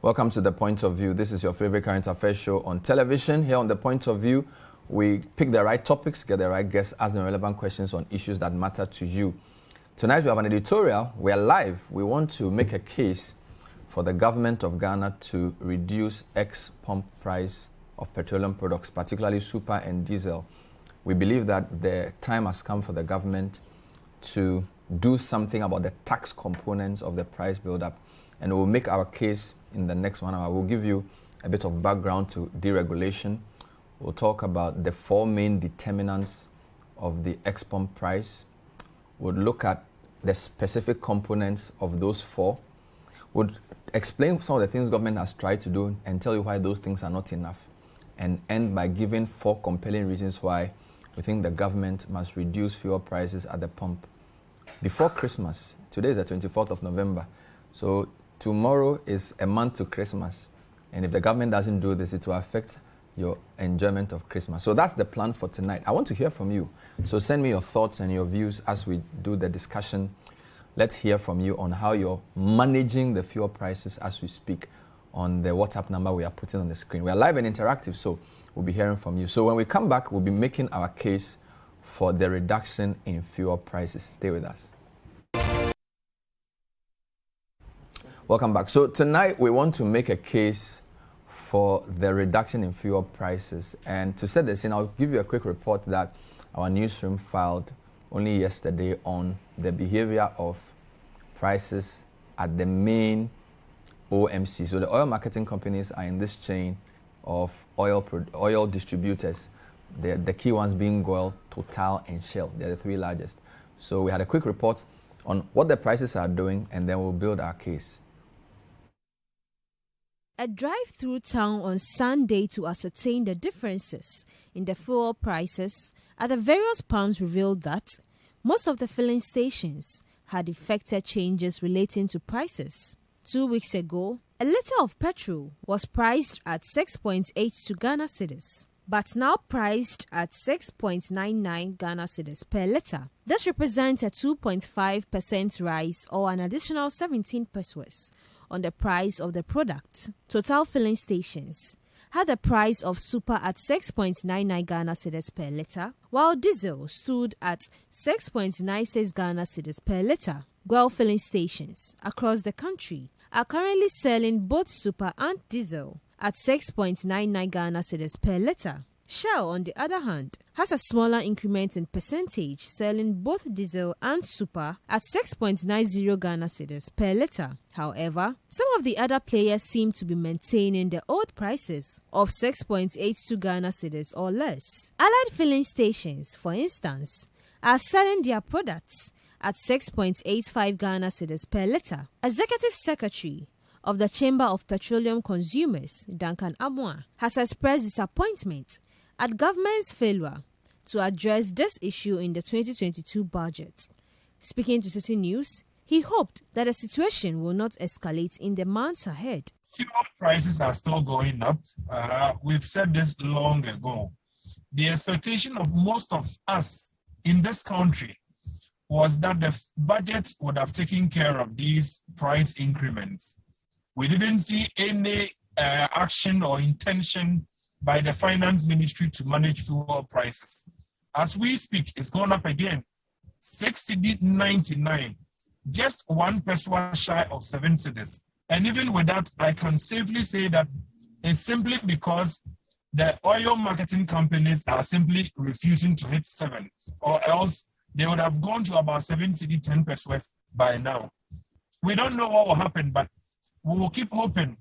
Welcome to The Point of View. This is your favorite current affairs show on television. Here on The Point of View, we pick the right topics, get the right guests, ask them relevant questions on issues that matter to you. Tonight we have an editorial. We are live. We want to make a case for the government of Ghana to reduce ex-pump price of petroleum products, particularly super and diesel. We believe that the time has come for the government to do something about the tax components of the price build-up. And we'll make our case in the next 1 hour. We'll give you a bit of background to deregulation. We'll talk about the four main determinants of the ex-pump price. We'll look at the specific components of those four. We'll explain some of the things government has tried to do and tell you why those things are not enough. And end by giving four compelling reasons why we think the government must reduce fuel prices at the pump before Christmas. Today is the 24th of November. So tomorrow is a month to Christmas. And if the government doesn't do this, it will affect your enjoyment of Christmas. So that's the plan for tonight. I want to hear from you. So send me your thoughts and your views as we do the discussion. Let's hear from you on how you're managing the fuel prices as we speak on the WhatsApp number we are putting on the screen. We are live and interactive, so we'll be hearing from you. So when we come back, we'll be making our case for the reduction in fuel prices. Stay with us. Welcome back. So tonight we want to make a case for the reduction in fuel prices. And to set the scene, I'll give you a quick report that our newsroom filed only yesterday on the behavior of prices at the main OMC. So the oil marketing companies are in this chain of oil distributors. The key ones being Goil, Total, and Shell. They're the three largest. So we had a quick report on what the prices are doing, and then we'll build our case. A drive through town on Sunday to ascertain the differences in the fuel prices at the various pumps revealed that most of the filling stations had effected changes relating to prices. 2 weeks ago, a litre of petrol was priced at 6.82 Ghana cedis, but now priced at 6.99 Ghana cedis per litre. This represents a 2.5% rise or an additional 17 pesos on the price of the product. Total filling stations had the price of super at 6.99 Ghana cedis per litre, while diesel stood at 6.96 Ghana cedis per litre. Goil filling stations across the country are currently selling both super and diesel at 6.99 Ghana cedis per litre. Shell, on the other hand, has a smaller increment in percentage, selling both diesel and super at 6.90 Ghana cedis per litre. However, some of the other players seem to be maintaining the old prices of 6.82 Ghana cedis or less. Allied filling stations, for instance, are selling their products at 6.85 Ghana cedis per litre. Executive Secretary of the Chamber of Petroleum Consumers, Duncan Amoah, has expressed disappointment at government's failure to address this issue in the 2022 budget. Speaking to City News, he hoped that the situation will not escalate in the months ahead. Fuel prices are still going up. We've said this long ago. The expectation of most of us in this country was that the budget would have taken care of these price increments. We didn't see any action or intention by the finance ministry to manage fuel prices. As we speak, it's gone up again. 6.99, just 1 peso shy of 7 cedis. And even with that, I can safely say that it's simply because the oil marketing companies are simply refusing to hit 7, or else they would have gone to about 7 cedi, 10 pesos by now. We don't know what will happen, but we will keep hoping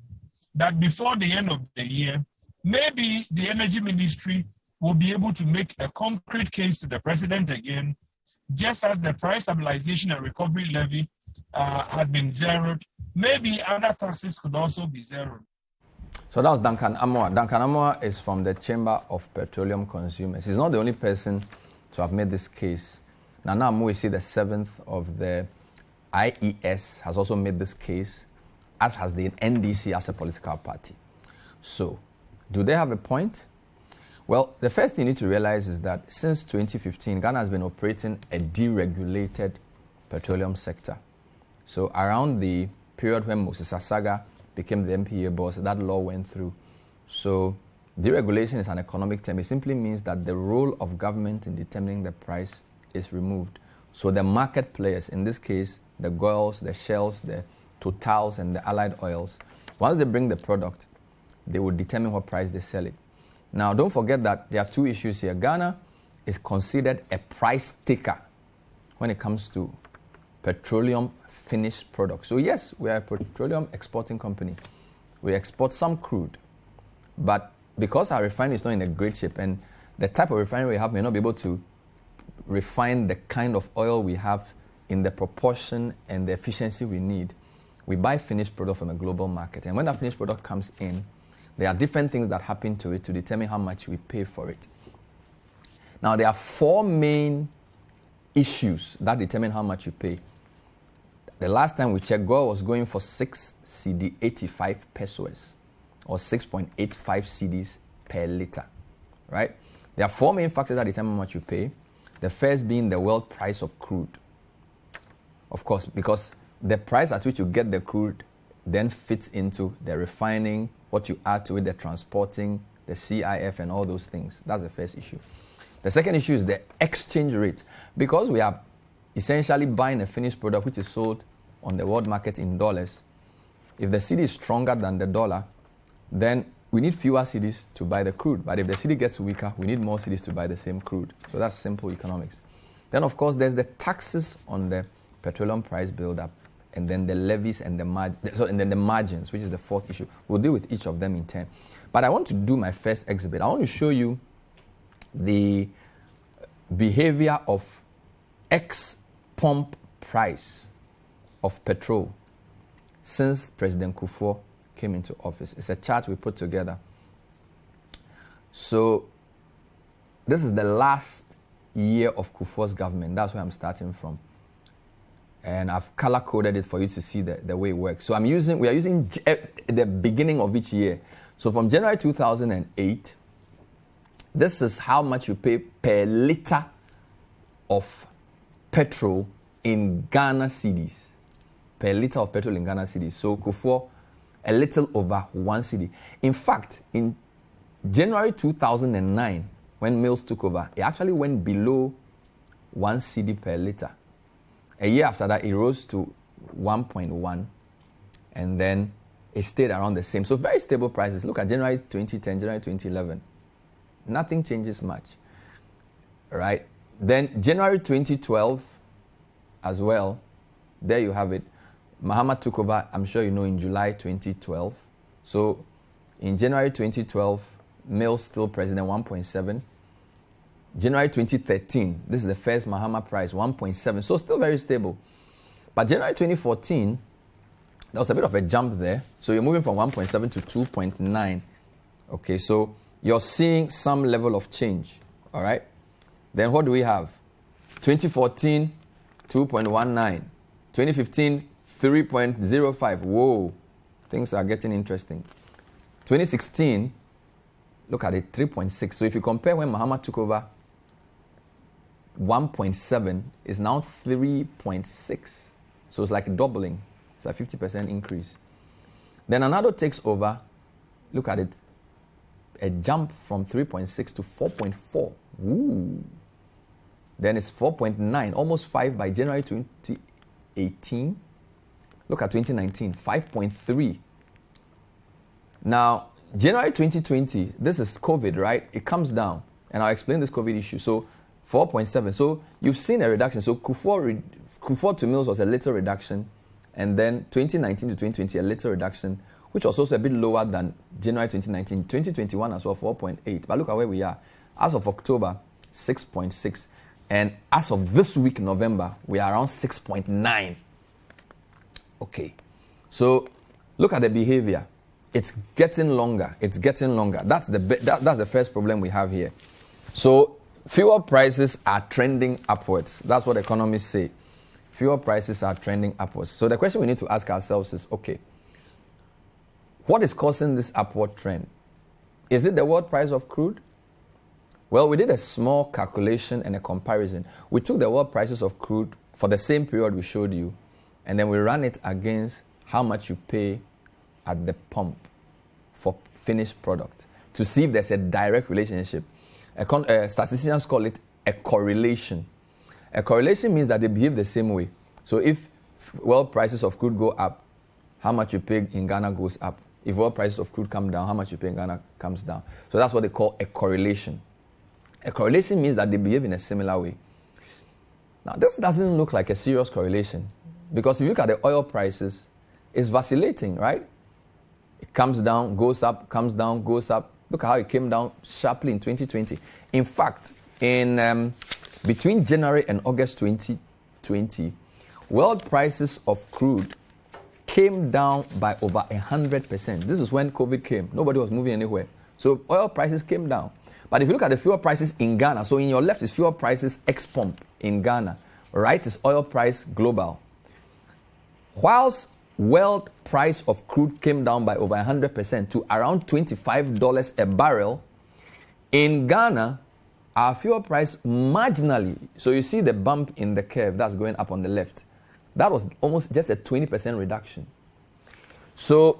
that before the end of the year, maybe the energy ministry will be able to make a concrete case to the president again, just as the price stabilization and recovery levy has been zeroed. Maybe other taxes could also be zeroed. So that was Duncan Amoah. Duncan Amoah is from the Chamber of Petroleum Consumers. He's not the only person to have made this case. Nana Amoisi, the 7th of the IES, has also made this case, as has the NDC as a political party. So, do they have a point? Well, the first thing you need to realize is that since 2015, Ghana has been operating a deregulated petroleum sector. So around the period when Moses Asaga became the MPA boss. That law went through. So deregulation is an economic term. It simply means that the role of government in determining the price is removed. So the market players, in this case, the Goyles, the Shells, the Totals, and the Allied Oils, once they bring the product, they will determine what price they sell it. Now, don't forget that there are two issues here. Ghana is considered a price taker when it comes to petroleum finished products. So yes, we are a petroleum exporting company. We export some crude, but because our refinery is not in a great shape, and the type of refinery we have may not be able to refine the kind of oil we have in the proportion and the efficiency we need, we buy finished product from a global market. And when that finished product comes in, there are different things that happen to it to determine how much we pay for it. Now, there are four main issues that determine how much you pay. The last time we checked, gold was going for 6 CD 85 pesos, or 6.85 cedis per liter, right? There are four main factors that determine how much you pay. The first being the world price of crude. Of course, because the price at which you get the crude then fits into the refining, what you add to it, the transporting, the CIF, and all those things. That's the first issue. The second issue is the exchange rate. Because we are essentially buying a finished product which is sold on the world market in dollars, if the cedi is stronger than the dollar, then we need fewer cedis to buy the crude. But if the cedi gets weaker, we need more cedis to buy the same crude. So that's simple economics. Then, of course, there's the taxes on the petroleum price buildup, and then the levies and and then the margins, which is the fourth issue. We'll deal with each of them in turn. But I want to do my first exhibit. I want to show you the behavior of ex-pump price of petrol since President Kufuor came into office. It's a chart we put together. So this is the last year of Kufuor's government. That's where I'm starting from. And I've color-coded it for you to see the way it works. So we are using the beginning of each year. So from January 2008, this is how much you pay per liter of petrol in Ghana cedis. Per liter of petrol in Ghana cedis. So Kufuor, a little over 1 cedi. In fact, in January 2009, when Mills took over, it actually went below 1 cedi per liter. A year after that, it rose to 1.1, and then it stayed around the same. So very stable prices. Look at January 2010, January 2011. Nothing changes much, right? Then January 2012 as well, there you have it. Mahama took over, I'm sure you know, in July 2012. So in January 2012, Mills still president, 1.7. January 2013, this is the first Mahama price, 1.7. So still very stable. But January 2014, there was a bit of a jump there. So you're moving from 1.7 to 2.9. Okay, so you're seeing some level of change. All right. Then what do we have? 2014, 2.19. 2015, 3.05. Whoa, things are getting interesting. 2016, look at it, 3.6. So if you compare when Mahama took over, 1.7 is now 3.6. So it's like doubling. It's a 50% increase. Then another takes over. Look at it. A jump from 3.6 to 4.4. Ooh. Then it's 4.9, almost 5 by January 2018. Look at 2019, 5.3. Now, January 2020, this is COVID, right? It comes down. And I'll explain this COVID issue. So 4.7. So you've seen a reduction. So Kufuor to Mills was a little reduction. And then 2019 to 2020, a little reduction, which was also a bit lower than January 2019. 2021 as well, 4.8. But look at where we are. As of October, 6.6. And as of this week, November, we are around 6.9. Okay. So look at the behavior. It's getting longer. It's getting longer. That's the first problem we have here. So fuel prices are trending upwards. That's what economists say. Fuel prices are trending upwards. So the question we need to ask ourselves is, okay, what is causing this upward trend? Is it the world price of crude? Well, we did a small calculation and a comparison. We took the world prices of crude for the same period we showed you, and then we ran it against how much you pay at the pump for finished product to see if there's a direct relationship. Statisticians call it a correlation. A correlation means that they behave the same way. So if world prices of crude go up, how much you pay in Ghana goes up. If world prices of crude come down, how much you pay in Ghana comes down. So that's what they call a correlation. A correlation means that they behave in a similar way. Now, this doesn't look like a serious correlation because if you look at the oil prices, it's vacillating, right? It comes down, goes up, comes down, goes up. Look at how it came down sharply in 2020. In fact, in between January and August 2020, world prices of crude came down by over 100%. This is when COVID came. Nobody was moving anywhere. So oil prices came down. But if you look at the fuel prices in Ghana, so in your left is fuel prices ex pump in Ghana. Right is oil price global. Whilst world price of crude came down by over 100% to around $25 a barrel, in Ghana, our fuel price marginally, so you see the bump in the curve that's going up on the left. That was almost just a 20% reduction. So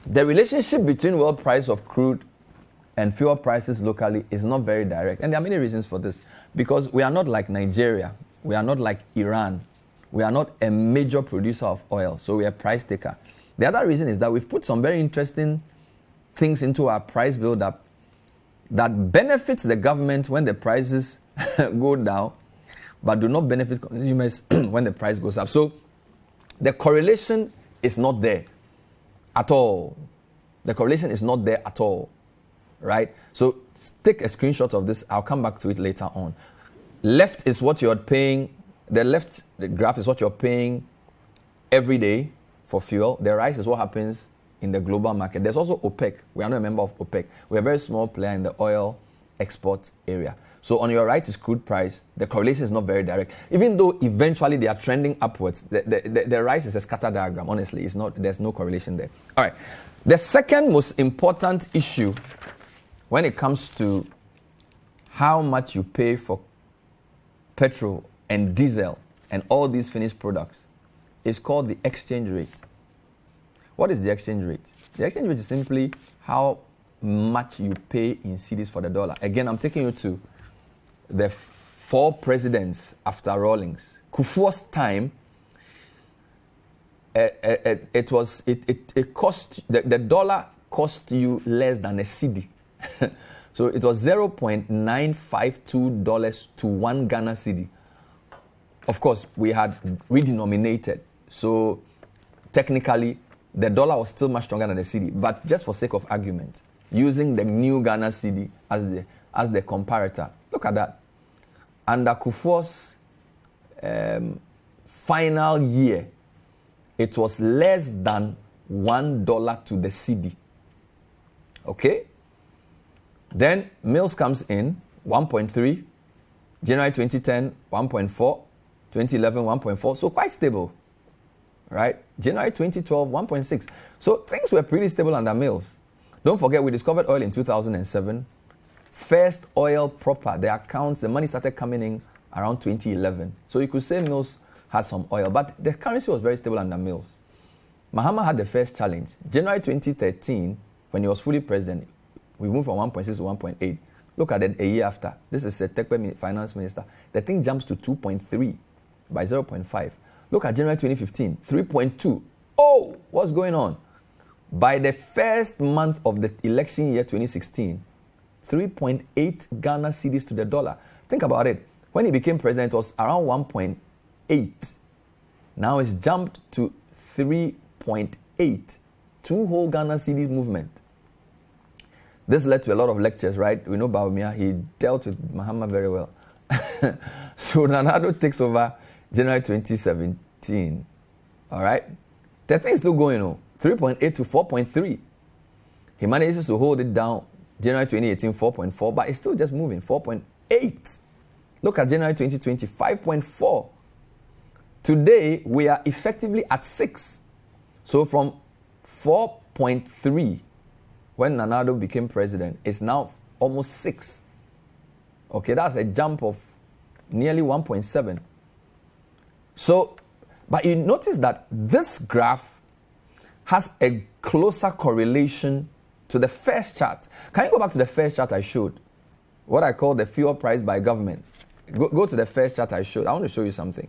the relationship between world price of crude and fuel prices locally is not very direct. And there are many reasons for this. Because we are not like Nigeria. We are not like Iran. We are not a major producer of oil. So we are a price taker. The other reason is that we've put some very interesting things into our price build-up that benefits the government when the prices go down, but do not benefit consumers when the price goes up. So the correlation is not there at all. The correlation is not there at all. Right? So take a screenshot of this. I'll come back to it later on. Left is what you're paying. The graph is what you're paying every day for fuel. The right is what happens in the global market. There's also OPEC. We are not a member of OPEC. We're a very small player in the oil export area. So on your right is crude price. The correlation is not very direct. Even though eventually they are trending upwards, the rise is a scatter diagram. Honestly, it's not. There's no correlation there. All right. The second most important issue when it comes to how much you pay for petrol and diesel and all these finished products is called the exchange rate. What is the exchange rate? The exchange rate is simply how much you pay in cedis for the dollar. Again, I'm taking you to the 4 presidents after Rawlings. Kufuor's time, it cost, the dollar cost you less than a cedi. So it was $0.952 to 1 Ghana cedi. Of course, we had redenominated. So technically, the dollar was still much stronger than the cedi. But just for sake of argument, using the new Ghana cedi as the comparator. Look at that. Under Kufuor's final year, it was less than $1 to the cedi. Okay? Then Mills comes in, 1.3. January 2010, 1.4. 2011, 1.4. So quite stable. Right? January 2012, 1.6. So things were pretty stable under Mills. Don't forget, we discovered oil in 2007. First oil proper, the accounts, the money started coming in around 2011. So you could say Mills had some oil, but the currency was very stable under Mills. Mahama had the first challenge. January 2013, when he was fully president, we moved from 1.6 to 1.8. Look at it a year after. This is a Tekwe finance minister. The thing jumps to 2.3 by 0.5. Look at January 2015, 3.2. Oh, what's going on? By the first month of the election year 2016, 3.8 Ghana cedis to the dollar. Think about it. When he became president, it was around 1.8. Now it's jumped to 3.8. 2 whole Ghana cedis movement. This led to a lot of lectures, right? We know Baumia, he dealt with Mahama very well. So Nanado takes over January 2017. All right? The thing is still going on. 3.8 to 4.3. He manages to hold it down January 2018, 4.4, but it's still just moving, 4.8. Look at January 2020, 5.4. Today, we are effectively at 6. So from 4.3, when Nanado became president, it's now almost 6. Okay, that's a jump of nearly 1.7. So, but you notice that this graph has a closer correlation to the first chart. Can you go back to the first chart I showed? What I call the fuel price by government. Go to the first chart I showed. I want to show you something.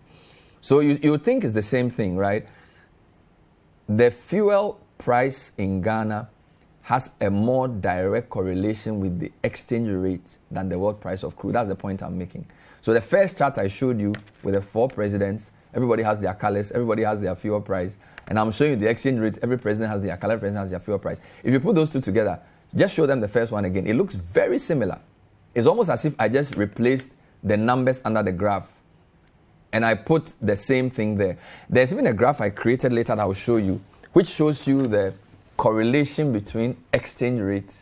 So you think it's the same thing, right? The fuel price in Ghana has a more direct correlation with the exchange rate than the world price of crude. That's the point I'm making. So the first chart I showed you with the 4 presidents, everybody has their colors, everybody has their fuel price, and I'm showing you the exchange rate. Every president has their color, president has their fuel price. If you put those two together, just show them the first one again. It looks very similar. It's almost as if I just replaced the numbers under the graph and I put the same thing there. There's even a graph I created later that I'll show you, which shows you the correlation between exchange rate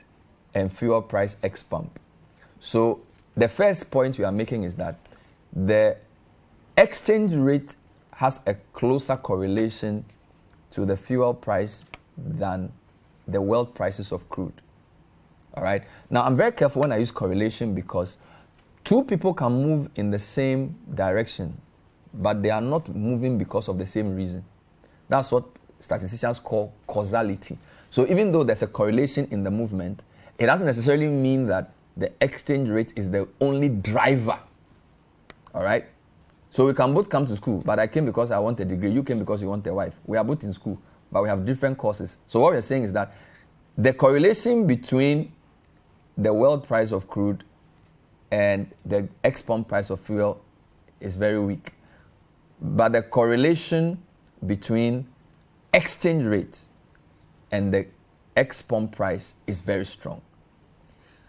and fuel price ex pump. So the first point we are making is that the exchange rate has a closer correlation to the fuel price than the world prices of crude. All right. Now, I'm very careful when I use correlation because two people can move in the same direction, but they are not moving because of the same reason. That's what statisticians call causality. So even though there's a correlation in the movement, it doesn't necessarily mean that the exchange rate is the only driver. All right? So we can both come to school, but I came because I want a degree. You came because you want a wife. We are both in school, but we have different courses. So what we're saying is that the correlation between the world price of crude and the ex-pump price of fuel is very weak. But the correlation between exchange rate and the ex-pump price is very strong.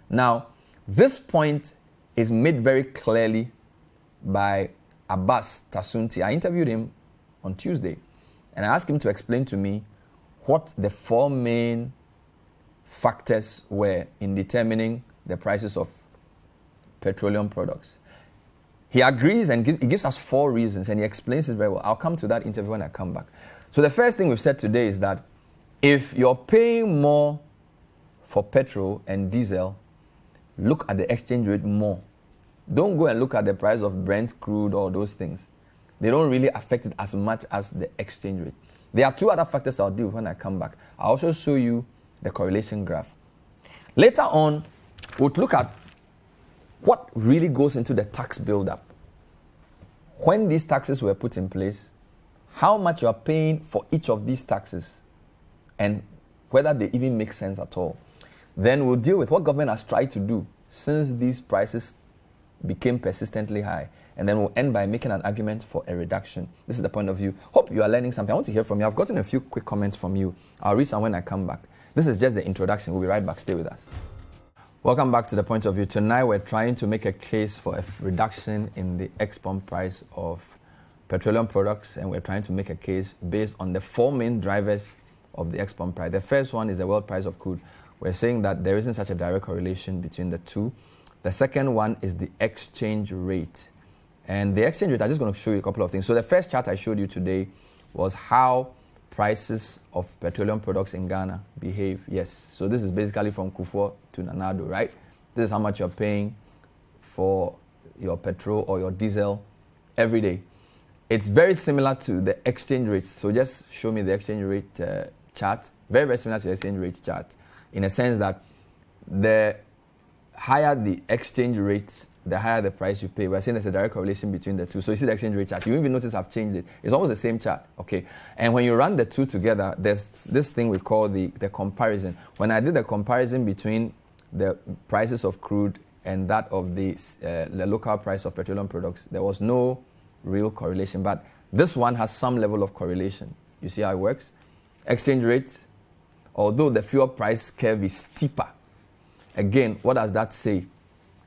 Now, this point is made very clearly by Abbas Tasunti. I interviewed him on Tuesday, and I asked him to explain to me what the 4 main factors were in determining the prices of petroleum products. He agrees and he gives us 4 reasons, and he explains it very well. I'll come to that interview when I come back. So the first thing we've said today is that if you're paying more for petrol and diesel, look at the exchange rate more. Don't go and look at the price of Brent crude or those things. They don't really affect it as much as the exchange rate. There are 2 other factors I'll deal with when I come back. I'll also show you the correlation graph. Later on, we'll look at what really goes into the tax buildup. When these taxes were put in place, how much you are paying for each of these taxes, and whether they even make sense at all. Then we'll deal with what government has tried to do since these prices became persistently high. And then we'll end by making an argument for a reduction. This is the point of view. Hope you are learning something. I want to hear from you. I've gotten a few quick comments from you. I'll read some when I come back. This is just the introduction. We'll be right back. Stay with us. Welcome back to The Point of View. Tonight we're trying to make a case for a reduction in the ex-pump price of petroleum products, and we're trying to make a case based on the 4 main drivers of the ex-pump price. The first one is the world price of crude. We're saying that there isn't such a direct correlation between the two. The second one is the exchange rate. And the exchange rate, I'm just going to show you a couple of things. So the first chart I showed you today was how prices of petroleum products in Ghana behave. Yes, so this is basically from Kufuor to Nanado, right? This is how much you're paying for your petrol or your diesel every day. It's very similar to the exchange rate. So just show me the exchange rate chart. Very, very similar to the exchange rate chart in a sense that the higher the exchange rate, the higher the price you pay. We're saying there's a direct correlation between the two. So you see the exchange rate chart. You even notice I've changed it. It's almost the same chart, okay? And when you run the two together, there's this thing we call the comparison. When I did the comparison between the prices of crude and that of the local price of petroleum products, there was no real correlation. But this one has some level of correlation. You see how it works? Exchange rate, although the fuel price curve is steeper. Again, what does that say?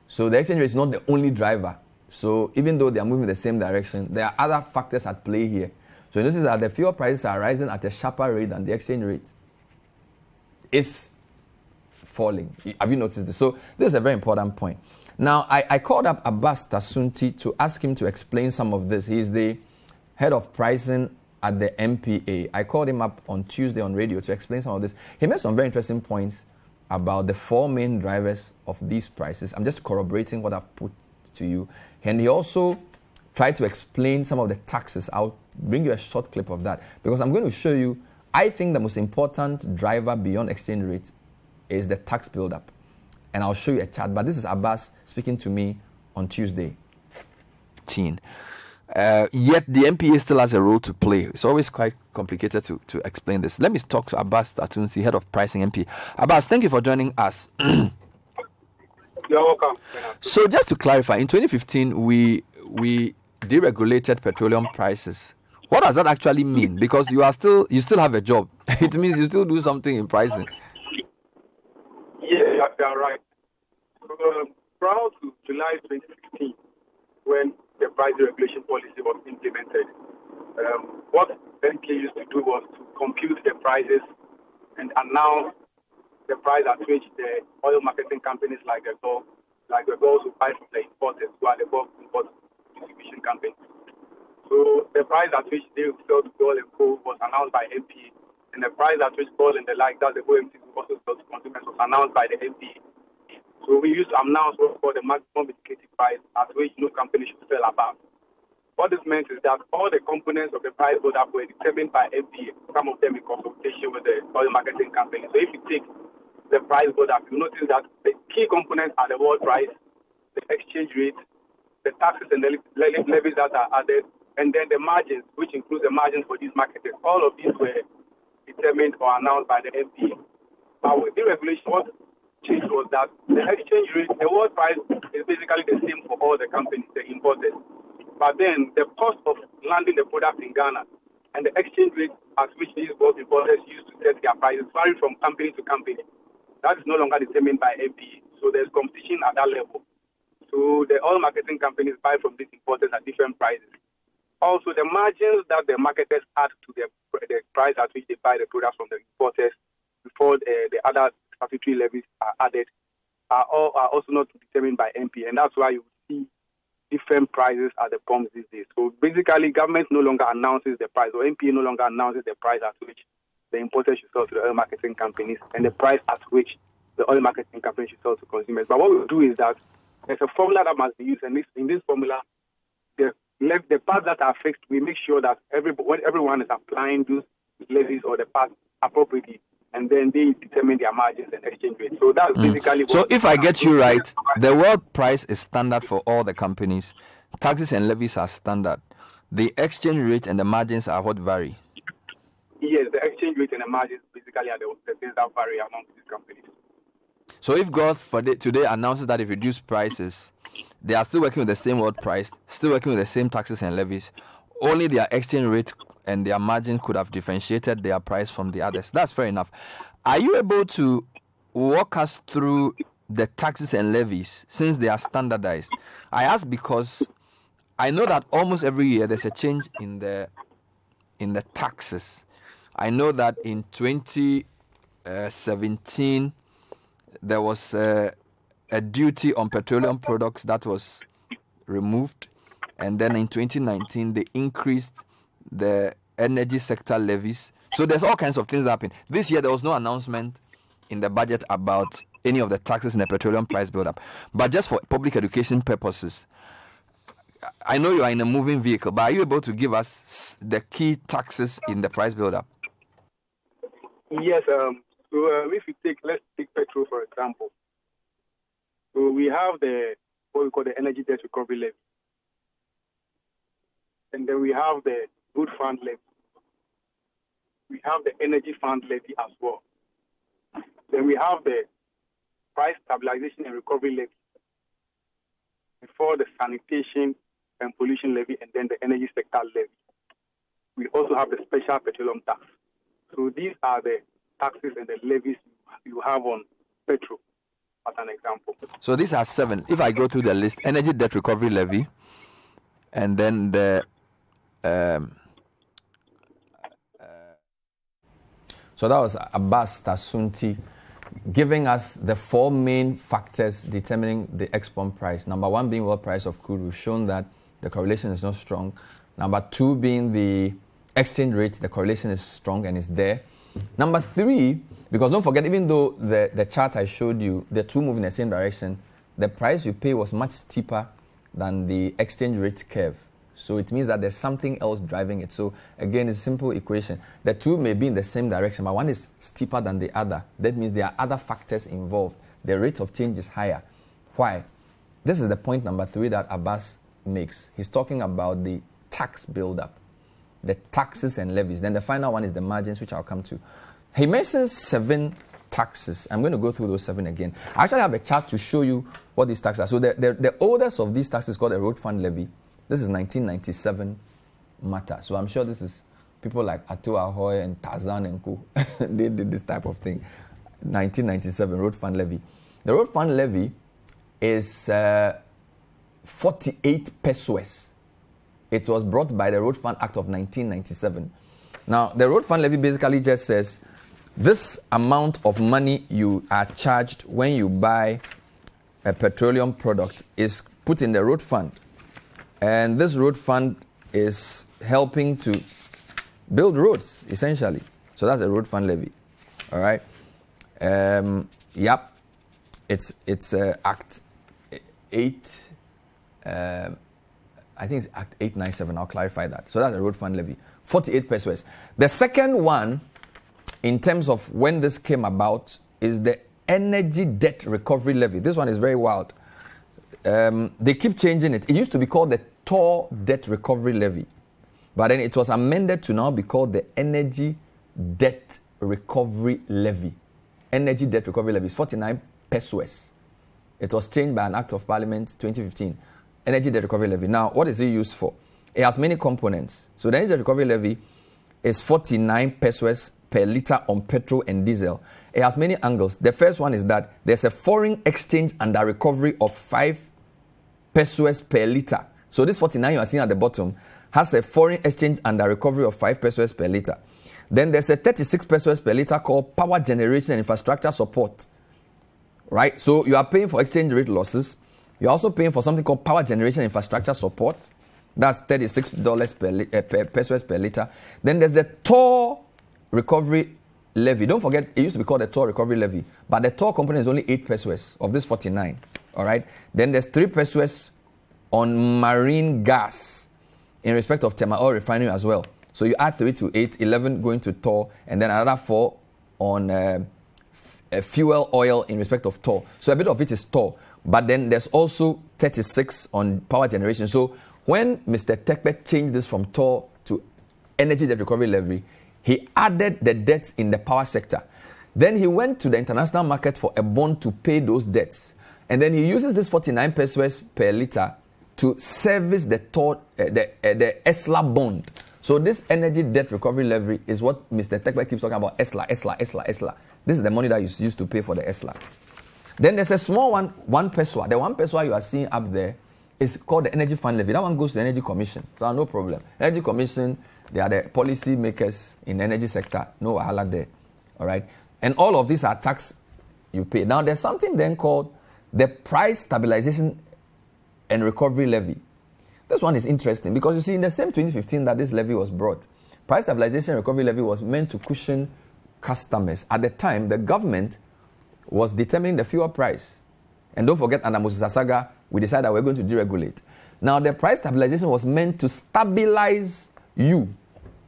So the exchange rate is not the only driver. So even though they are moving in the same direction, there are other factors at play here. So you notice that the fuel prices are rising at a sharper rate than the exchange rate. It's falling. Have you noticed this? So this is a very important point. Now, I called up Abbas Tasunti to ask him to explain some of this. He's the head of pricing at the MPA. I called him up on Tuesday on radio to explain some of this. He made some very interesting points about the 4 main drivers of these prices. I'm just corroborating what I've put to you. And he also tried to explain some of the taxes. I'll bring you a short clip of that because I'm going to show you I think the most important driver beyond exchange rate is the tax buildup. And I'll show you a chart. But this is Abbas speaking to me on Tuesday. Yet the MPA still has a role to play. It's always quite complicated to explain this. Let me talk to Abbas Atunsi, head of pricing MPA. Abbas, thank you for joining us. You're welcome. So just to clarify, in 2015, we deregulated petroleum prices. What does that actually mean? Because you still have a job. It means you still do something in pricing. Yeah, you're right. Prior to July 2016, when the price regulation policy was implemented, what NK used to do was to compute the prices and announce the price at which the oil marketing companies like the Gulf who buy from the importers, who are the Gulf import distribution companies. So the price at which they sell to oil and coal was announced by MPA, and the price at which oil and the like, that's the OMC who also sell to consumers, was announced by the MPA. So we used to announce what's called the maximum indicative price at which no company should sell above. What this meant is that all the components of the price build-up were determined by MPA, some of them in consultation with the oil marketing company. So if you take the price build-up, you notice that the key components are the world price, the exchange rate, the taxes and the levies that are added, and then the margins, which includes the margins for these marketers. All of these were determined or announced by the MPA. But with deregulation, what changed was that the exchange rate, the world price is basically the same for all the companies, the importers. But then the cost of landing the product in Ghana and the exchange rate at which these both importers used to set their prices vary from company to company. That is no longer determined by MPA. So there's competition at that level. So the oil marketing companies buy from these importers at different prices. Also, the margins that the marketers add to the price at which they buy the products from the importers before the other statutory levies are added are also not determined by MPA. And that's why you see different prices at the pumps these days. So basically, government no longer announces the price, or MPA no longer announces the price at which the importers should sell to the oil marketing companies and the price at which the oil marketing companies should sell to consumers. But what we do is that there's a formula that must be used, and in this formula, the parts that are fixed, we make sure that everyone is applying those levies or the parts appropriately, and then they determine their margins and exchange rates. So that's basically. So if I get you right, the world price is standard for all the companies. Taxes and levies are standard. The exchange rate and the margins are what vary. Yes, the exchange rate and the margins basically are the things that vary among these companies. So if God today announces that if reduce prices, they are still working with the same world price, still working with the same taxes and levies, only their exchange rate and their margin could have differentiated their price from the others. That's fair enough. Are you able to walk us through the taxes and levies since they are standardized? I ask because I know that almost every year there's a change in the taxes. I know that in 2017 there was a duty on petroleum products that was removed, and then in 2019 they increased the energy sector levies. So there's all kinds of things that happen. This year there was no announcement in the budget about any of the taxes in the petroleum price build-up. But just for public education purposes, I know you are in a moving vehicle, but are you able to give us the key taxes in the price build-up? Yes. So let's take petrol for example. So we have what we call the energy debt recovery levy, and then we have the good fund levy. We have the energy fund levy as well. Then we have the price stabilization and recovery levy before the sanitation and pollution levy, and then the energy sector levy. We also have the special petroleum tax. So these are the taxes and the levies you have on petrol, as an example. So these are 7. If I go through the list, energy debt recovery levy, and then the so that was Abbas Tasunti giving us the 4 main factors determining the export price. Number 1 being world price of crude. We've shown that the correlation is not strong. Number 2 being the exchange rate. The correlation is strong and is there. Number 3, because don't forget, even though the chart I showed you, the 2 move in the same direction, the price you pay was much steeper than the exchange rate curve. So it means that there's something else driving it. So again, it's a simple equation. The two may be in the same direction, but one is steeper than the other. That means there are other factors involved. The rate of change is higher. Why? This is the point number 3 that Abbas makes. He's talking about the tax buildup, the taxes and levies. Then the final one is the margins, which I'll come to. He mentions 7 taxes. I'm going to go through those 7 again. I actually have a chart to show you what these taxes are. So the oldest of these taxes is called the road fund levy. This is 1997 matter. So I'm sure this is people like Atu Ahoy and Tarzan and Co. They did this type of thing. 1997 road fund levy. The road fund levy is 48 pesos. It was brought by the Road Fund Act of 1997. Now, the road fund levy basically just says this amount of money you are charged when you buy a petroleum product is put in the road fund. And this road fund is helping to build roads, essentially. So that's a road fund levy. All right. Yep. It's Act 8. I think it's Act 897. I'll clarify that. So that's a road fund levy. 48 pesos. The second one, in terms of when this came about, is the energy debt recovery levy. This one is very wild. They keep changing it. It used to be called the TOR debt recovery levy, but then it was amended to now be called the energy debt recovery levy. Energy debt recovery levy is 49 pesos. It was changed by an act of parliament 2015. Energy debt recovery levy. Now, what is it used for? It has many components. So the energy debt recovery levy is 49 pesos per litre on petrol and diesel. It has many angles. The first one is that there's a foreign exchange under recovery of 5 pesos per litre. So this 49 you are seeing at the bottom has a foreign exchange under recovery of 5 pesos per litre. Then there's a 36 pesos per litre called power generation and infrastructure support. Right? So you are paying for exchange rate losses. You're also paying for something called power generation and infrastructure support. That's $36 pesos per litre. Then there's the TOR recovery levy. Don't forget, it used to be called the TOR recovery levy. But the TOR component is only 8 pesos of this 49. All right? Then there's 3 pesos on marine gas in respect of Tema Oil refinery as well. So you add 3 to 8, 11 going to TOR, and then another 4 on fuel oil in respect of TOR. So a bit of it is TOR. But then there's also 36 on power generation. So when Mr. Tekpe changed this from TOR to energy debt recovery levy, he added the debts in the power sector. Then he went to the international market for a bond to pay those debts. And then he uses this 49 pesos per litre to service the TOR, the ESLA bond. So this energy debt recovery levy is what Mr. Tekpe keeps talking about, ESLA. This is the money that you used to pay for the ESLA. Then there's a small one, 1 peso. The 1 peso you are seeing up there is called the Energy Fund Levy. That one goes to the Energy Commission. So no problem. Energy Commission, they are the policy makers in the energy sector. No wahala there. All right. And all of these are tax you pay. Now there's something then called the Price Stabilization and Recovery Levy. This one is interesting because you see in the same 2015 that this levy was brought, Price Stabilization and Recovery Levy was meant to cushion customers. At the time, the government was determining the fuel price. And don't forget, under Moses Asaga, we decided that we're going to deregulate. Now, the price stabilization was meant to stabilize you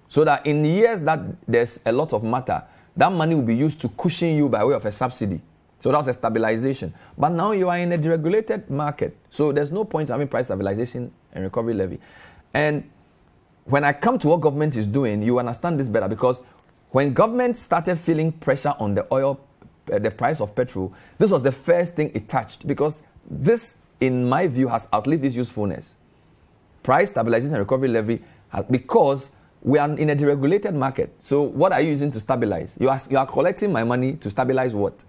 so that in years that there's a lot of matter, that money will be used to cushion you by way of a subsidy. So that's a stabilization. But now you are in a deregulated market. So there's no point having price stabilization and recovery levy. And when I come to what government is doing, you understand this better because when government started feeling pressure on the oil, the price of petrol, this was the first thing it touched because this, in my view, has outlived its usefulness. Price stabilization and recovery levy, because we are in a deregulated market. So what are you using to stabilize? You are collecting my money to stabilize what?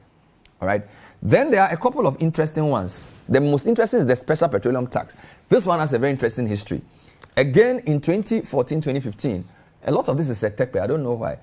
All right. Then there are a couple of interesting ones. The most interesting is the special petroleum tax. This one has a very interesting history. Again, in 2014, 2015, a lot of this is a tech play. I don't know why.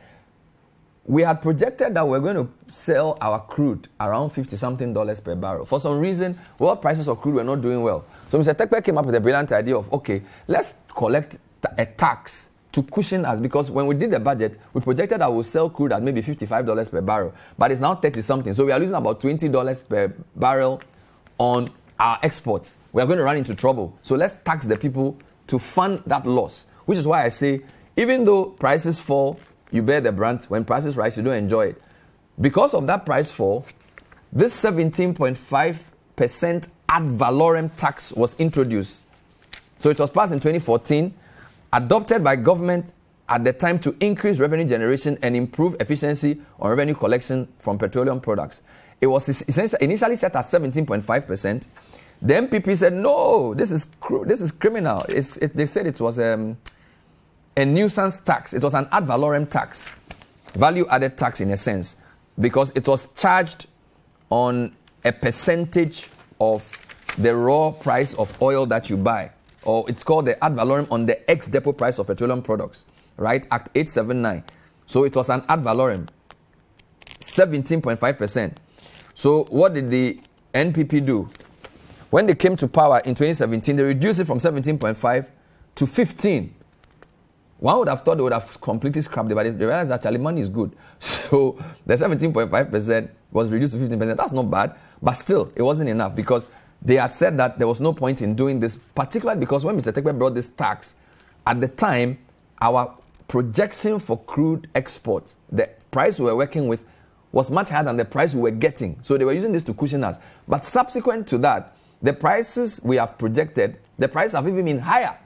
We had projected that we're going to sell our crude around $50-something per barrel. For some reason, world prices of crude were not doing well. So Mr. Tekpe came up with a brilliant idea of, okay, let's collect a tax to cushion us, because when we did the budget, we projected that we'll sell crude at maybe $55 per barrel, but it's now 30-something. So we are losing about $20 per barrel on our exports. We are going to run into trouble. So let's tax the people to fund that loss, which is why I say, even though prices fall, you bear the brunt. When prices rise, you don't enjoy it. Because of that price fall, this 17.5% ad valorem tax was introduced. So it was passed in 2014, adopted by government at the time to increase revenue generation and improve efficiency on revenue collection from petroleum products. It was initially set at 17.5%. The MPP said, no, this is criminal. They said it was a nuisance tax. It was an ad valorem tax, value-added tax in a sense, because it was charged on a percentage of the raw price of oil that you buy. Or it's called the ad valorem on the ex-depot price of petroleum products, right? Act 879. So it was an ad valorem, 17.5%. So what did the NPP do? When they came to power in 2017, they reduced it from 17.5 to 15. One would have thought they would have completely scrapped it, but they realized that actually money is good. So the 17.5% was reduced to 15%. That's not bad, but still, it wasn't enough because they had said that there was no point in doing this, particularly because when Mr. Tekpe brought this tax, at the time, our projection for crude exports, the price we were working with, was much higher than the price we were getting. So they were using this to cushion us. But subsequent to that, the prices we have projected, the prices have even been higher.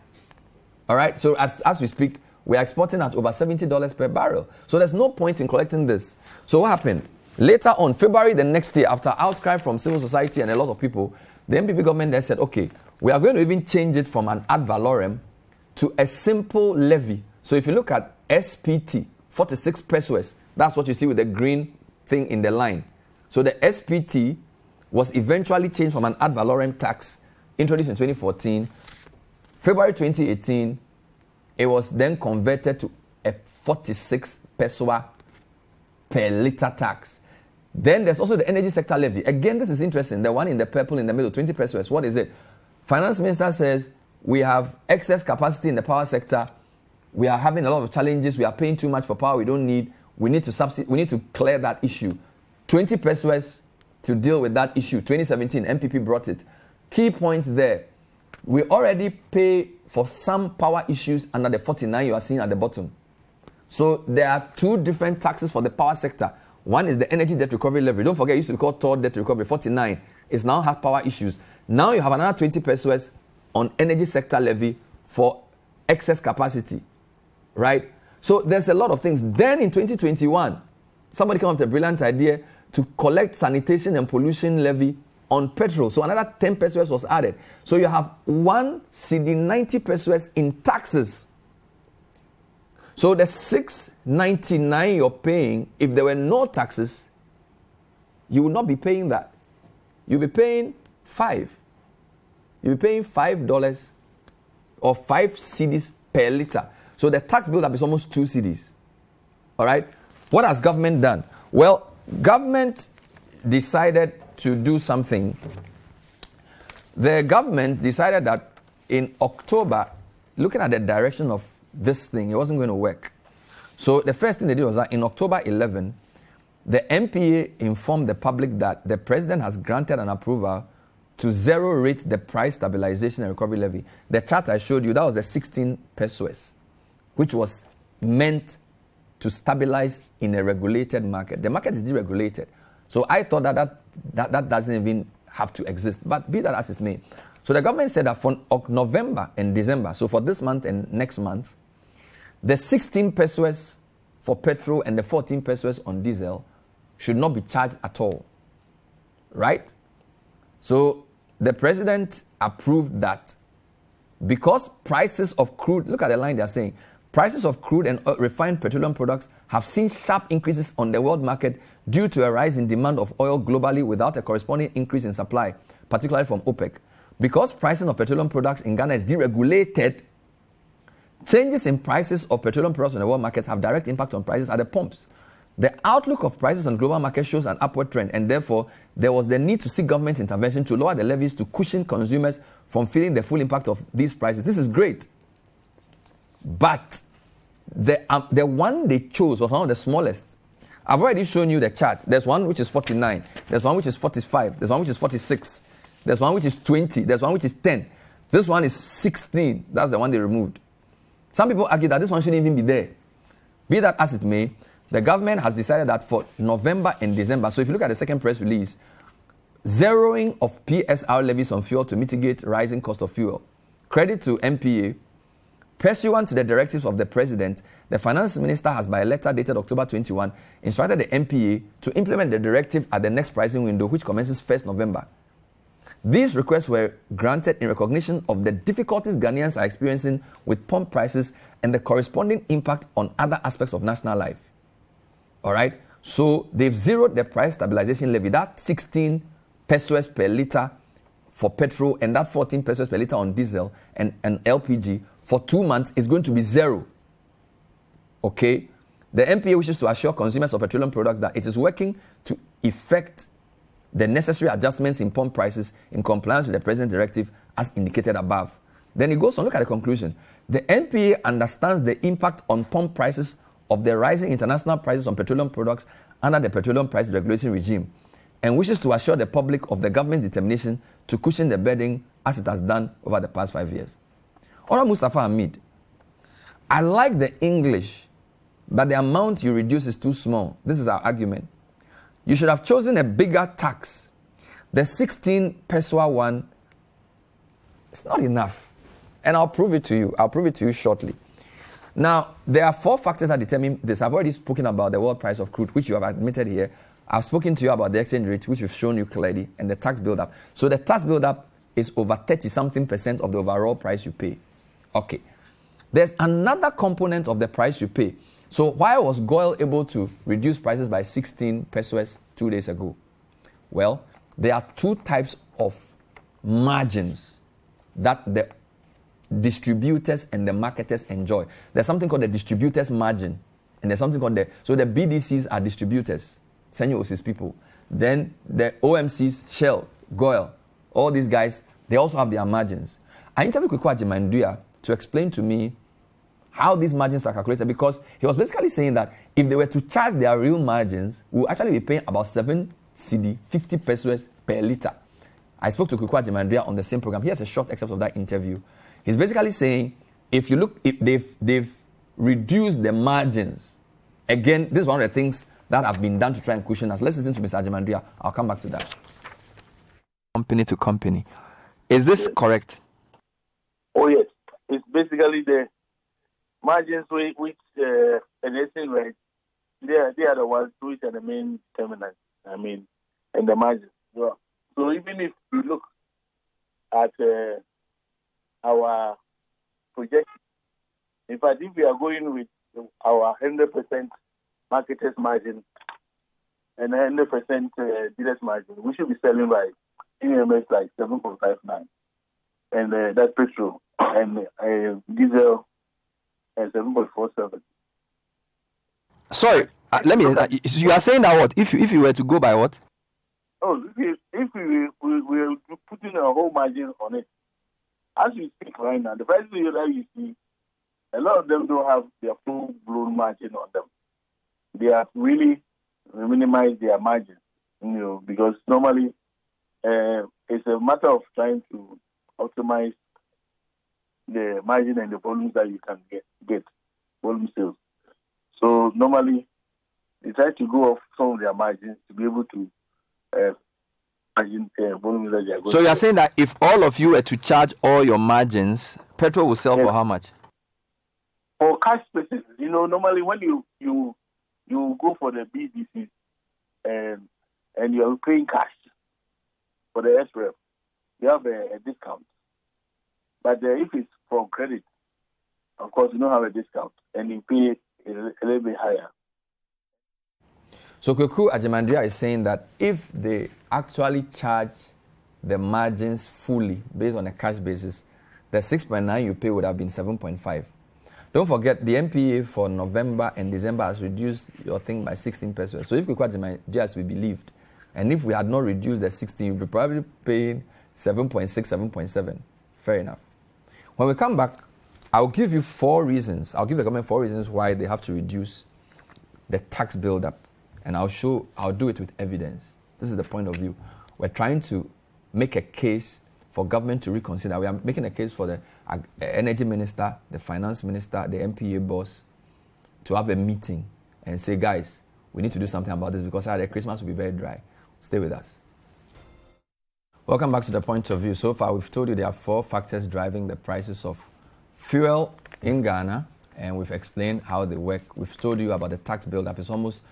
All right? So as we speak, we are exporting at over $70 per barrel. So there's no point in collecting this. So what happened? Later on, February the next year, after outcry from civil society and a lot of people, the MPP government then said, okay, we are going to even change it from an ad valorem to a simple levy. So if you look at SPT, 46 pesos, that's what you see with the green thing in the line. So the SPT was eventually changed from an ad valorem tax introduced in 2014. February 2018, it was then converted to a 46 peso per liter tax. Then there's also the energy sector levy. Again, this is interesting. The one in the purple in the middle, 20 pesos. What is it? Finance minister says we have excess capacity in the power sector. We are having a lot of challenges. We are paying too much for power we don't need. We need to clear that issue. 20 pesos to deal with that issue. 2017, MPP brought it. Key points there. We already pay for some power issues under the 49 you are seeing at the bottom. So there are two different taxes for the power sector. One is the energy debt recovery levy. Don't forget, it used to be called toll debt recovery. 49 is now have power issues. Now you have another 20 pesos on energy sector levy for excess capacity, right? So there's a lot of things. Then in 2021, somebody came up with a brilliant idea to collect sanitation and pollution levy on petrol. So another 10 pesos was added. So you have one CD 90 pesos in taxes. So the 6.99 you're paying, if there were no taxes, you would not be paying that. You'll be paying $5. You'll be paying $5 or 5 cedis per liter. So the tax bill is almost 2 cedis. All right? What has government done? Well, government decided to do something. The government decided that in October, looking at the direction of this thing, it wasn't going to work. So the first thing they did was that in October 11, the MPA informed the public that the president has granted an approval to zero rate the price stabilization and recovery levy. The chart I showed you, that was the 16 pesos, which was meant to stabilize in a regulated market. The market is deregulated. So I thought that doesn't even have to exist. But be that as it may. So the government said that for November and December, so for this month and next month, the 16 pesos for petrol and the 14 pesos on diesel should not be charged at all. Right? So the president approved that because prices of crude, look at the line they're saying, prices of crude and refined petroleum products have seen sharp increases on the world market due to a rise in demand of oil globally without a corresponding increase in supply, particularly from OPEC. Because pricing of petroleum products in Ghana is deregulated, changes in prices of petroleum products on the world market have direct impact on prices at the pumps. The outlook of prices on global market shows an upward trend, and therefore there was the need to seek government intervention to lower the levies to cushion consumers from feeling the full impact of these prices. This is great. But the one they chose was one of the smallest. I've already shown you the chart. There's one which is 49. There's one which is 45. There's one which is 46. There's one which is 20. There's one which is 10. This one is 16. That's the one they removed. Some people argue that this one shouldn't even be there. Be that as it may, the government has decided that for November and December, so if you look at the second press release, zeroing of PSR levies on fuel to mitigate rising cost of fuel. Credit to MPA. Pursuant to the directives of the President, the Finance Minister has, by a letter dated October 21, instructed the MPA to implement the directive at the next pricing window, which commences 1st November. These requests were granted in recognition of the difficulties Ghanaians are experiencing with pump prices and the corresponding impact on other aspects of national life. All right? So they've zeroed the price stabilization levy, that 16 pesos per litre for petrol and that 14 pesos per litre on diesel and LPG for 2 months is going to be zero. Okay? The MPA wishes to assure consumers of petroleum products that it is working to effect the necessary adjustments in pump prices in compliance with the President's directive as indicated above. Then it goes on, look at the conclusion. The MPA understands the impact on pump prices of the rising international prices on petroleum products under the petroleum price regulation regime and wishes to assure the public of the government's determination to cushion the burden as it has done over the past 5 years. Honorable Mustafa Hamid, I like the English, but the amount you reduce is too small. This is our argument. You should have chosen a bigger tax. The 16 peso one is not enough. And I'll prove it to you. I'll prove it to you shortly. Now, there are 4 factors that determine this. I've already spoken about the world price of crude, which you have admitted here. I've spoken to you about the exchange rate, which we've shown you clearly, and the tax buildup. So the tax buildup is over 30-something% of the overall price you pay. Okay. There's another component of the price you pay. So why was Goil able to reduce prices by 16 pesos 2 days ago? Well, there are 2 types of margins that the distributors and the marketers enjoy. There's something called the distributors margin, and there's something called the BDCs are distributors, Senor Osis people. Then the OMCs, Shell, Goil, all these guys, they also have their margins. I interviewed Kwekwa Jemandua to explain to me how these margins are calculated, because he was basically saying that if they were to charge their real margins, we will actually be paying about 7 CD, 50 pesos per litre. I spoke to Kwekwa Jemandua on the same program. Here's a short excerpt of that interview. He's basically saying, if you look, if they've reduced the margins. Again, this is one of the things that have been done to try and cushion us. Let's listen to Mr. Jemandua. I'll come back to that. Company to company. Is this correct? Oh, yes. It's basically the margins which enhancing rates, they are the ones which are the main determinants, and the margins. Yeah. So even if you look at our projection, in fact, if we are going with our 100% marketers margin and 100% dealers margin, we should be selling by EMS like 7.59, and that's petrol, and diesel and 7.47. Sorry, let me. You are saying that what? If you were to go by what? Oh, if we putting a whole margin on it, as we speak right now, the prices that you see, a lot of them don't have their full-blown margin on them. They have really minimized their margin, because normally it's a matter of trying to optimize the margin and the volumes that you can get volume sales. So normally they try to go off some of their margins to be able to margin volumes that they are going. So you are saying that if all of you were to charge all your margins, petrol will sell for how much? For cash basis, normally when you go for the BDC and you're paying cash for the SREF, you have a discount. But if it's from credit, of course, you don't have a discount, and you pay a little bit higher. So Kwekwa Jemandua is saying that if they actually charge the margins fully based on a cash basis, the 6.9 you pay would have been 7.5. Don't forget, the MPA for November and December has reduced your thing by 16 pesos. So if Kwekwa Jemandua as we believed, and if we had not reduced the 16, you'd be probably paying 7.6, 7.7. Fair enough. When we come back, I'll give you 4 reasons. I'll give the government 4 reasons why they have to reduce the tax buildup. And I'll do it with evidence. This is the point of view. We're trying to make a case for for government to reconsider. We are making a case for the energy minister, the finance minister, the MPA boss to have a meeting and say, guys, we need to do something about this because the Christmas will be very dry. Stay with us. Welcome back to The Point of View. So far, we've told you there are 4 factors driving the prices of fuel in Ghana, and we've explained how they work. We've told you about the tax build-up. It's almost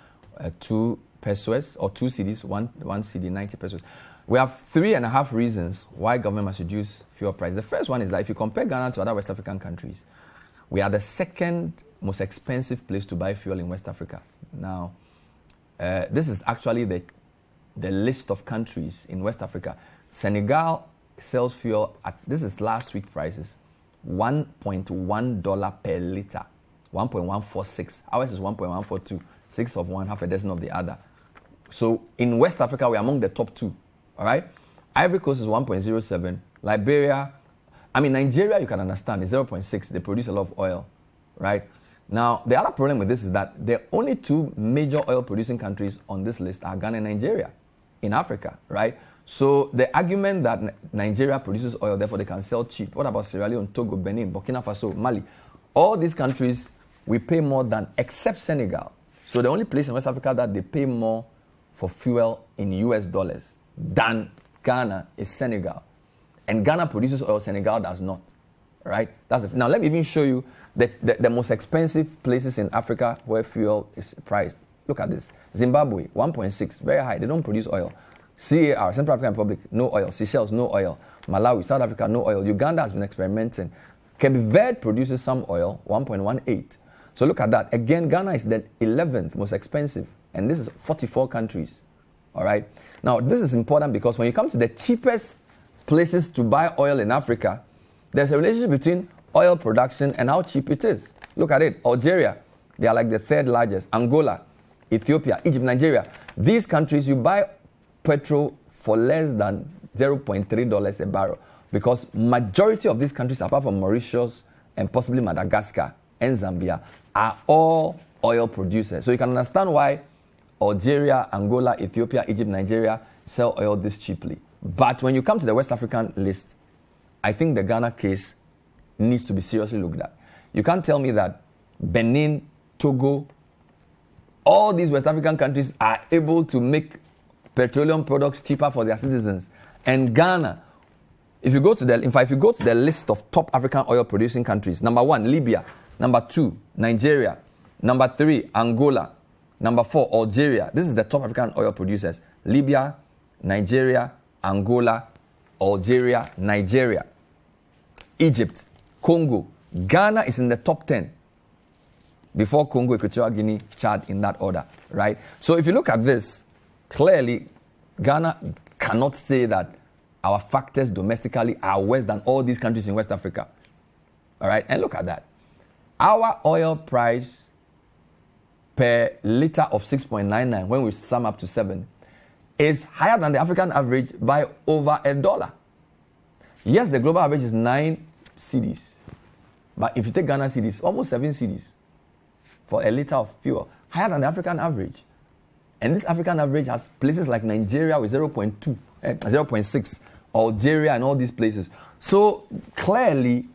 2 pesos or 2 cedis, one cedi, 90 pesos. We have 3.5 reasons why government must reduce fuel price. The first one is that if you compare Ghana to other West African countries, we are the second most expensive place to buy fuel in West Africa. Now, this is actually the list of countries in West Africa. Senegal sells fuel at, this is last week prices, $1.1 per liter, 1.146. Ours is 1.142, 6 of one, half a dozen of the other. So in West Africa, we're among the top 2. All right? Ivory Coast is 1.07. Liberia, Nigeria, you can understand, is 0.6. They produce a lot of oil, right? Now, the other problem with this is that the only 2 major oil-producing countries on this list are Ghana and Nigeria in Africa, right? So the argument that Nigeria produces oil, therefore they can sell cheap. What about Sierra Leone, Togo, Benin, Burkina Faso, Mali? All these countries, we pay more than, except Senegal. So the only place in West Africa that they pay more for fuel in US dollars than Ghana is Senegal. And Ghana produces oil, Senegal does not, right? Now let me even show you the most expensive places in Africa where fuel is priced. Look at this. Zimbabwe, 1.6, very high. They don't produce oil. CAR, Central African Republic, no oil. Seychelles, no oil. Malawi, South Africa, no oil. Uganda has been experimenting. Cape Verde produces some oil, 1.18. So look at that. Again, Ghana is the 11th most expensive. And this is 44 countries. All right? Now, this is important because when you come to the cheapest places to buy oil in Africa, there's a relationship between oil production and how cheap it is. Look at it. Algeria, they are like the 3rd largest. Angola, Ethiopia, Egypt, Nigeria. These countries, you buy petrol for less than $0.3 a barrel because majority of these countries, apart from Mauritius and possibly Madagascar and Zambia, are all oil producers. So you can understand why Algeria, Angola, Ethiopia, Egypt, Nigeria sell oil this cheaply. But when you come to the West African list, I think the Ghana case needs to be seriously looked at. You can't tell me that Benin, Togo, all these West African countries are able to make petroleum products cheaper for their citizens. And Ghana, if you go to the list of top African oil producing countries, number 1, Libya, number 2, Nigeria, number 3, Angola, number 4, Algeria. This is the top African oil producers. Libya, Nigeria, Angola, Algeria, Nigeria, Egypt, Congo. Ghana is in the top 10. Before Congo, Equatorial Guinea, Chad, in that order, right? So if you look at this, clearly, Ghana cannot say that our factors domestically are worse than all these countries in West Africa. All right? And look at that. Our oil price per liter of 6.99, when we sum up to 7, is higher than the African average by over $1. Yes, the global average is 9 cedis. But if you take Ghana cedis, almost 7 cedis for a liter of fuel, higher than the African average. And this African average has places like Nigeria with 0.6, Algeria and all these places. So clearly,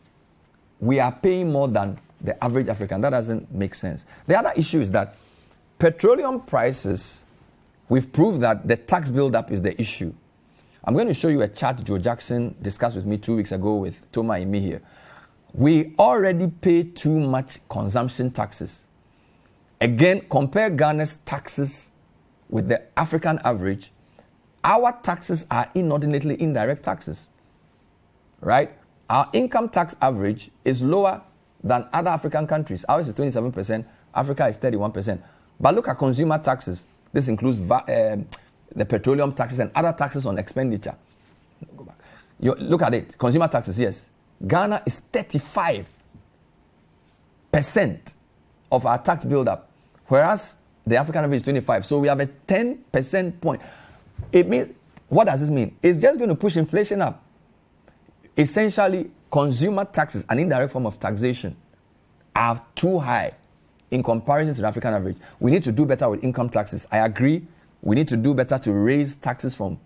we are paying more than the average African. That doesn't make sense. The other issue is that petroleum prices, we've proved that the tax buildup is the issue. I'm going to show you a chart Joe Jackson discussed with me 2 weeks ago with Toma Imi here. We already pay too much consumption taxes. Again, compare Ghana's taxes with the African average. Our taxes are inordinately indirect taxes, right? Our income tax average is lower than other African countries. Ours is 27%, Africa is 31%. But look at consumer taxes. This includes the petroleum taxes and other taxes on expenditure. Go back. Look at it. Consumer taxes, yes. Ghana is 35% of our tax buildup, whereas the African average is 25. So we have a 10% point. It means, what does this mean? It's just going to push inflation up. Essentially, consumer taxes, an indirect form of taxation, are too high in comparison to the African average. We need to do better with income taxes. I agree. We need to do better to raise taxes from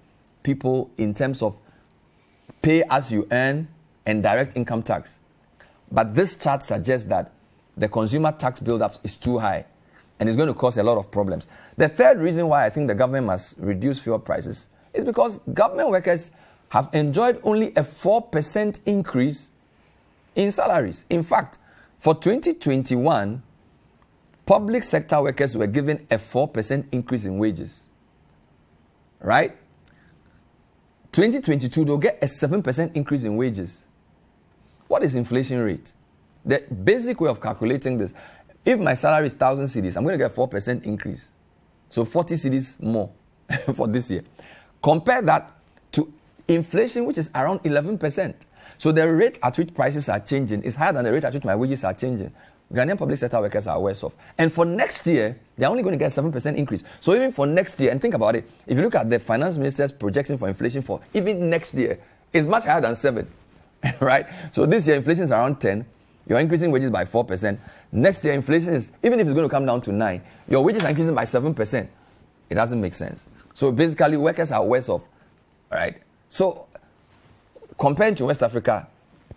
people in terms of pay as you earn, and direct income tax. But this chart suggests that the consumer tax buildup is too high and it's going to cause a lot of problems. The third reason why I think the government must reduce fuel prices is because government workers have enjoyed only a 4% increase in salaries. In fact, for 2021, public sector workers were given a 4% increase in wages. Right? 2022, they'll get a 7% increase in wages. What is inflation rate? The basic way of calculating this, if my salary is 1,000 cedis, I'm going to get 4% increase. So 40 cedis more for this year. Compare that to inflation, which is around 11%. So the rate at which prices are changing is higher than the rate at which my wages are changing. Ghanaian public sector workers are worse off. And for next year, they're only going to get a 7% increase. So even for next year, and think about it, if you look at the finance minister's projection for inflation for even next year, it's much higher than 7, right? So this year, inflation is around 10. You're increasing wages by 4%. Next year, inflation is, even if it's going to come down to 9, your wages are increasing by 7%. It doesn't make sense. So basically, workers are worse off, right? So compared to West Africa,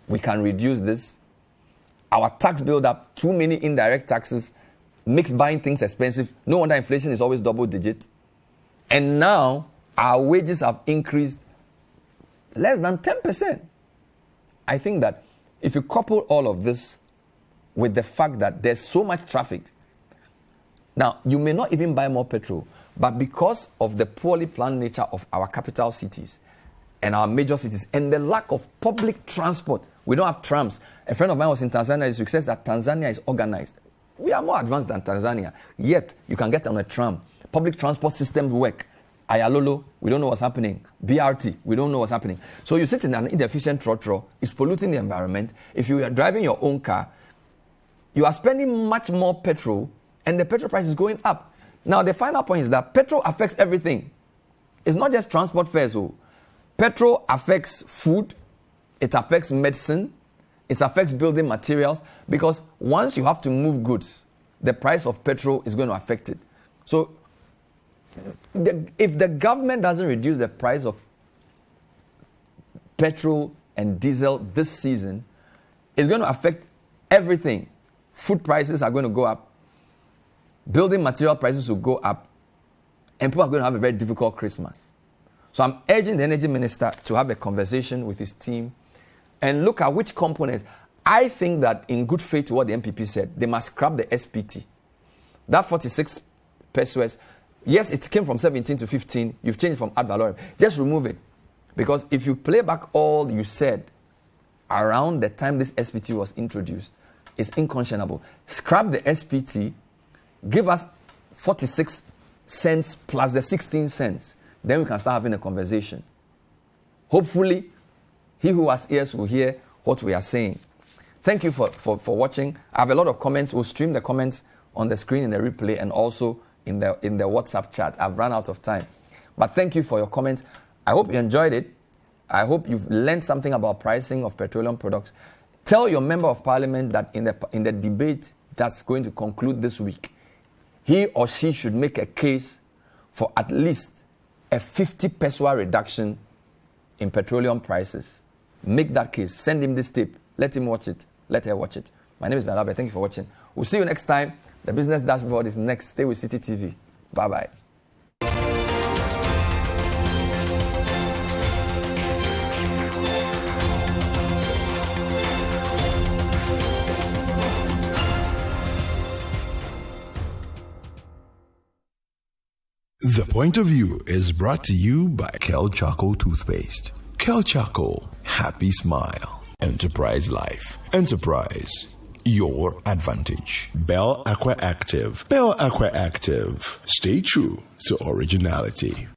we can reduce this. Our tax build-up, too many indirect taxes, makes buying things expensive. No wonder inflation is always double digit. And now, our wages have increased less than 10%. I think that if you couple all of this with the fact that there's so much traffic, now, you may not even buy more petrol, but because of the poorly planned nature of our capital cities and our major cities and the lack of public transport, we don't have trams. A friend of mine was in Tanzania. He says that Tanzania is organized. We are more advanced than Tanzania. Yet, you can get on a tram. Public transport systems work. Ayalolo, we don't know what's happening. BRT, we don't know what's happening. So you sit in an inefficient trotro, it's polluting the environment. If you are driving your own car, you are spending much more petrol and the petrol price is going up. Now, the final point is that petrol affects everything. It's not just transport fares. Petrol affects food, it affects medicine, it affects building materials, because once you have to move goods, the price of petrol is going to affect it. So, if the government doesn't reduce the price of petrol and diesel this season, it's going to affect everything. Food prices are going to go up, building material prices will go up, and people are going to have a very difficult Christmas. So I'm urging the energy minister to have a conversation with his team and look at which components. I think that in good faith to what the MPP said, they must scrap the SPT. That 46 pesos, yes, it came from 17 to 15. You've changed from ad valorem. Just remove it. Because if you play back all you said around the time this SPT was introduced, it's unconscionable. Scrap the SPT, give us 46 cents plus the 16 cents. Then we can start having a conversation. Hopefully, he who has ears will hear what we are saying. Thank you for watching. I have a lot of comments. We'll stream the comments on the screen in the replay and also in the WhatsApp chat. I've run out of time. But thank you for your comments. I hope you enjoyed it. I hope you've learned something about pricing of petroleum products. Tell your member of parliament that in the debate that's going to conclude this week, he or she should make a case for at least a 50 peso reduction in petroleum prices. Make that case. Send him this tape. Let him watch it. Let her watch it. My name is Bernard Avle. Thank you for watching. We'll see you next time. The Business Dashboard is next. Stay with City TV. Bye-bye. The Point of View is brought to you by Kel Charcoal Toothpaste. Kel Charcoal, happy smile. Enterprise Life. Enterprise, your advantage. Bell Aqua Active. Bell Aqua Active. Stay true to originality.